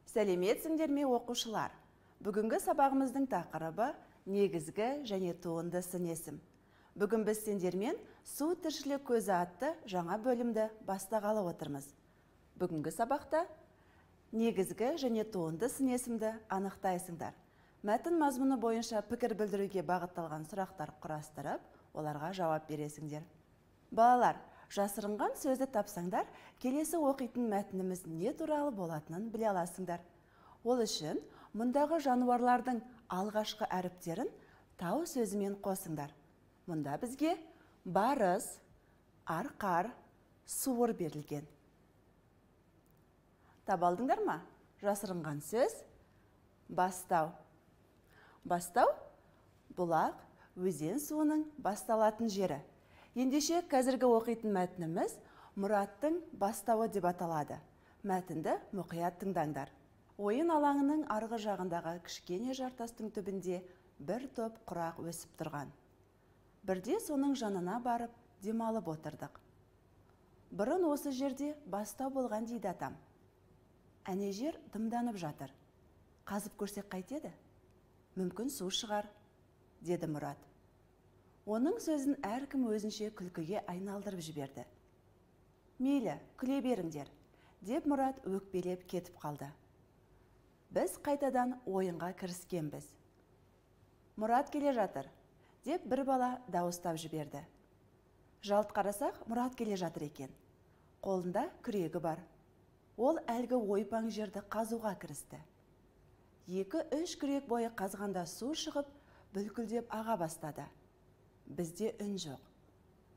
Сәлеметсіңдер ме оқушылар? Бүгінгі сабағымыздың тақырыбы негізгі және туынды сын есім. Бүгін біз сендермен су тіршілік көзі атты жаңа бөлімді бастағалы отырмыз. Бүгінгі сабақта негізгі және туынды сын есімді анықтайсыңдар. Мәтін мазмұны бойынша пікір білдіруге бағытталған сұрақтар құрастырып, оларға жауап бересіңдер. Балалар, жасырынған сөзді тапсаңдар, келесі оқитын мәтініміз не туралы болатынын біле аласыңдар. Ол үшін мұндағы жануарлардың алғашқы әріптерін тау сөзімен қосыңдар. Мұнда бізге барыс, арқар, суыр берілген. Табалдыңдар ма? Жасырынған сөз бастау. Бастау бұлақ, өзен суының басталатын жері. Ендеше қазіргі оқитын мәтініміз Мұраттың бастауы деп аталады. Мәтінді мұқият тыңдаңдар. Ойын алаңының арғы жағындағы кішкене жартастың түбінде бір топ құрақ өсіп тұрған. Бірде соның жанына барып демалып отырдық. Бұрын осы жерде бастау болған дейді атам. Әне жер дымданып жатыр. Қазып көрсек қайтеді? Мүмкін су шығар, деді Мұрат. Оның сөзін әркім өзінше күлкіге айналдырып жіберді. Мейлі, күле беріңдер, деп Мұрат өкпелеп кетіп қалды. Біз қайтадан ойынға кіріскенбіз. Мұрат келе жатыр, деп бір бала дауыстап жіберді. Жалт қарасақ, Мұрат келе жатыр екен. Қолында күрегі бар. Ол әлгі ойпаң жерді қазуға кірісті. 2-3 күрек бойы қазғанда су шығып, бүлкілдеп аға бастады. Бізде үн жоқ.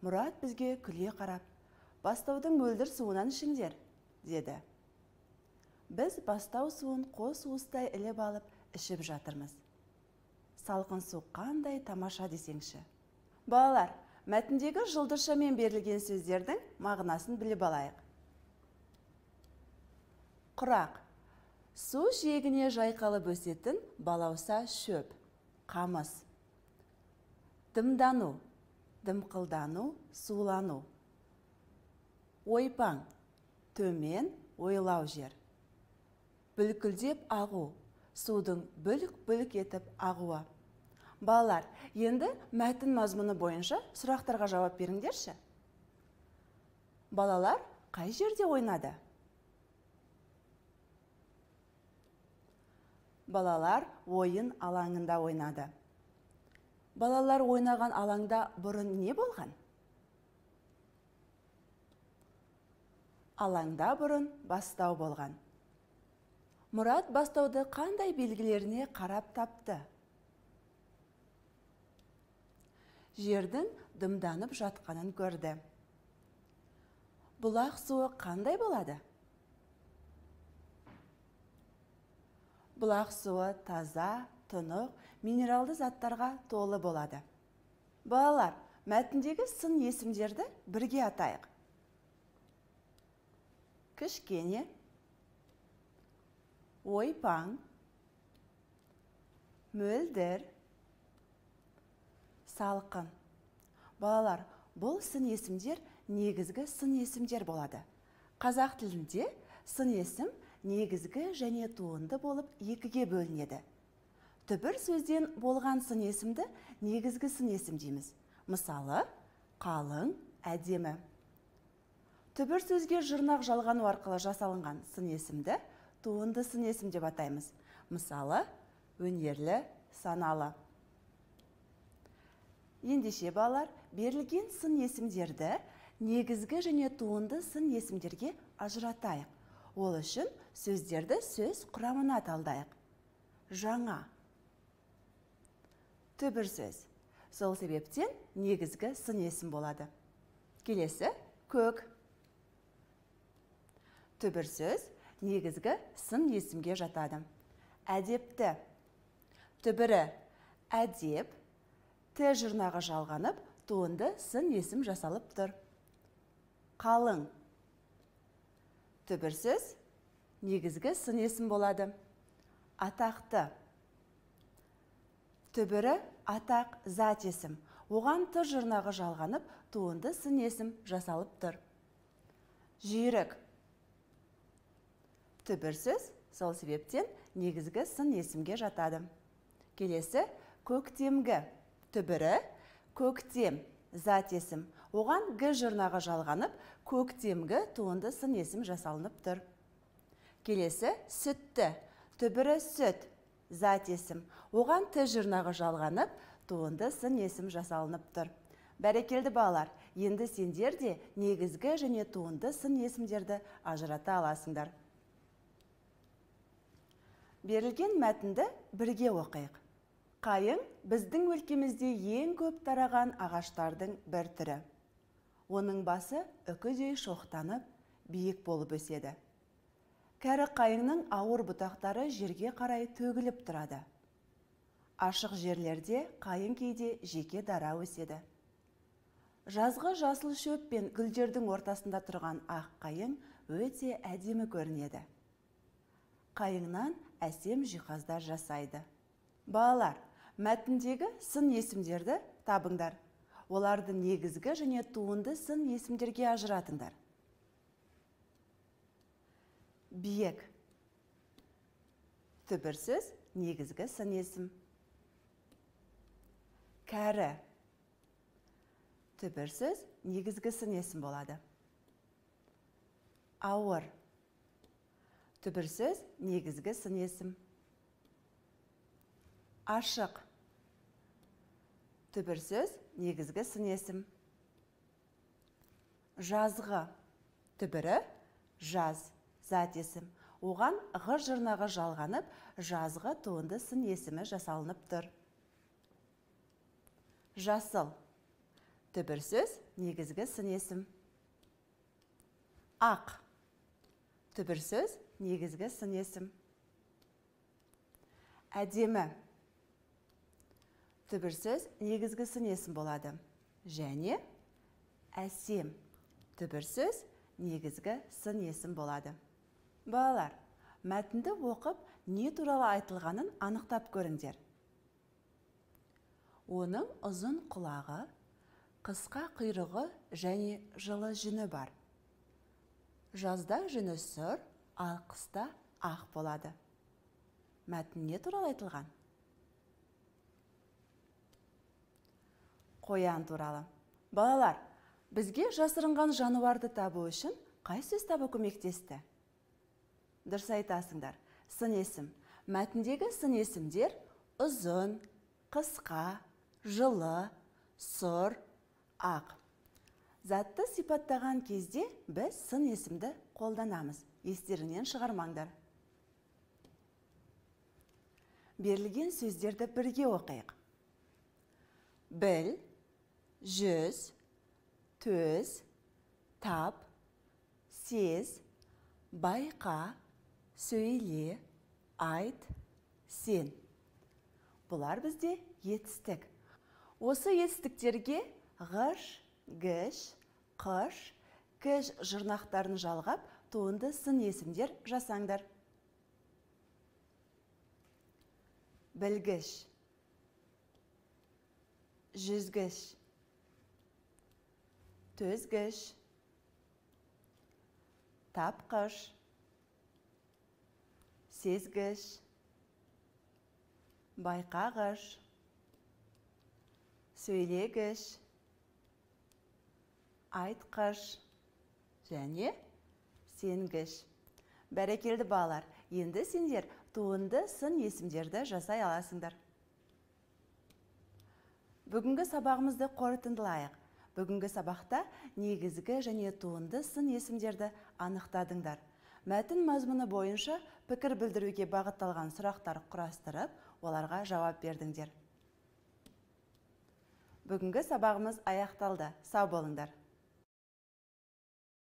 Мұрат бізге күле қарап, бастаудың мөлдір суынан ішіңдер, деді. Біз бастау суын қос уыстай іліп алып, ішіп жатырмыз. Салқын су қандай тамаша десеңші. Балалар, мәтіндегі жылдыршамен берілген сөздердің мағынасын біліп алайық. Құрақ. Су жиегіне жайқалып өсетін балауса шөп, қамыс. Дымдану, дымқылдану, сулану. Ойпаң, төмен, ойлау жер. Бүлкілдеп ағу, судың бүлк-бүлк етіп ағуы. Балалар, енді мәтін мазмұны бойынша сұрақтарға жауап беріңдерші. Балалар қай жерде ойнады? Балалар ойын алаңында ойнады. Балалар ойнаған алаңда бұрын не болған? Алаңда бұрын бастау болған. Мұрат бастауды қандай белгілеріне қарап тапты? Жердің дымданып жатқанын көрді. Бұлақ суы қандай болады? Бұлақ суы таза, тұнық, минералды заттарға толы болады. Балалар, мәтіндегі сын есімдерді бірге атайық. Кішкене, ойпаң, мөлдір, салқын. Балалар, бұл сын есімдер негізгі сын есімдер болады. Қазақ тілінде сын есім негізгі және туынды болып екіге бөлінеді. Түбір сөзден болған сын есімді негізгі сын есім дейміз. Мысалы, қалың, әдемі. Түбір сөзге жұрнақ жалғану арқылы жасалынған сын есімді туынды сын есім деп атаймыз. Мысалы, өнерлі, саналы. Ендеше балалар, берілген сын есімдерді негізгі және туынды сын есімдерге ажыратайық. Ол үшін сөздерді сөз құрамына талдайық. Жаңа. Түбір сөз. Сол себептен негізгі сын есім болады. Келесі көк. Түбір сөз негізгі сын есімге жатады. Әдепті. Түбірі әдеп, т жұрнағы жалғанып, туынды сын есім жасалып тұр. Қалың. Түбір сөз негізгі сын есім болады. Атақты. Түбірі атақ зат есім. Оған т жұрнағы жалғанып, туынды сын есім жасалып тұр. Жүйрік. Түбір сөз Сол себептен негізгі сын есімге жатады. Келесі көктемгі. Түбірі көктем, зат есім. Оған г жұрнағы жалғанып, көктемгі туынды сын есім жасалынып тұр. Келесі сүтті. Түбірі сүт, зат есім. Оған т жұрнағы жалғанып, туынды сын есім жасалынып тұр. Бәрекелді балалар, енді сендер де негізгі және туынды сын есімдерді ажырата аласыңдар. Берілген мәтінді бірге оқиық. Қайың біздің өлкемізде ең көп тараған ағаштардың бір түрі. Оның басы үкідей шоқтанып, биік болып өседі. Кәрі қайыңның ауыр бұтақтары жерге қарай төгіліп тұрады. Ашық жерлерде қайың кейде жеке дара өседі. Жазғы жасыл шөп пен гүлдердің ортасында тұрған ақ қайың өте әдемі көрінеді. Қайыңнан әсем жиһаздар жасайды. Балалар, мәтіндегі сын есімдерді табыңдар. Оларды негізгі және туынды сын есімдерге ажыратыңдар. Биік. Түбірсіз негізгі сын есім. Кәрі. Түбірсіз негізгі сын есім болады. Ауыр. Түбірсіз негізгі сын есім. Ашық. Түбірсіз негізгі сын есім. Жазғы. Түбірі жаз, зат есім. Оған ғ жұрнағы жалғанып, жазғы туынды сын есімі жасалынып тұр. Жасыл. Түбірсіз негізгі сын есім. Ақ. Түбірсіз негізгі сын есім. Әдемі. Түбірсіз негізгі сын есім болады. Және әсем. Түбірсіз негізгі сын есім болады. Балалар, мәтінді оқып, не туралы айтылғанын анықтап көріңдер. Оның ұзын құлағы, қысқа құйрығы және жылы жүні бар. Жазда жүні сұр, ал қыста ақ болады. Мәтін не туралы айтылған? Қоян туралы. Балалар, бізге жасырынған жануарды табу үшін қай сөз табу көмектесті? Дұрыс айтасыңдар. Сын есім. Мәтіндегі сын есімдер ұзын, қысқа, жылы, сұр, ақ. Затты сипаттаған кезде біз сын есімді қолданамыз. Естеріңнен шығармаңдар. Берілген сөздерді бірге оқиық. Біл, жүз, төз, тап, сез, байқа, сөйле, айт, сен. Бұлар бізде етістік. Осы етістіктерге ғыш, гіш, қыш, кіш жұрнақтарын жалғап, туынды сын есімдер жасаңдар. Білгіш, жүзгіш, төзгіш, тапқыш, сезгіш, байқағыш, сөйлегіш, айтқыш және сенгіш. Бәрекелді балалар, енді сендер туынды сын есімдерді жасай аласыңдар. Бүгінгі сабағымызды қорытындылайық. Бүгінгі сабақта негізгі және туынды сын есімдерді анықтадыңдар. Мәтін мазмұны бойынша пікір білдіруге бағытталған сұрақтар құрастырып, оларға жауап бердіңдер. Бүгінгі сабағымыз аяқталды. Сау болыңдар.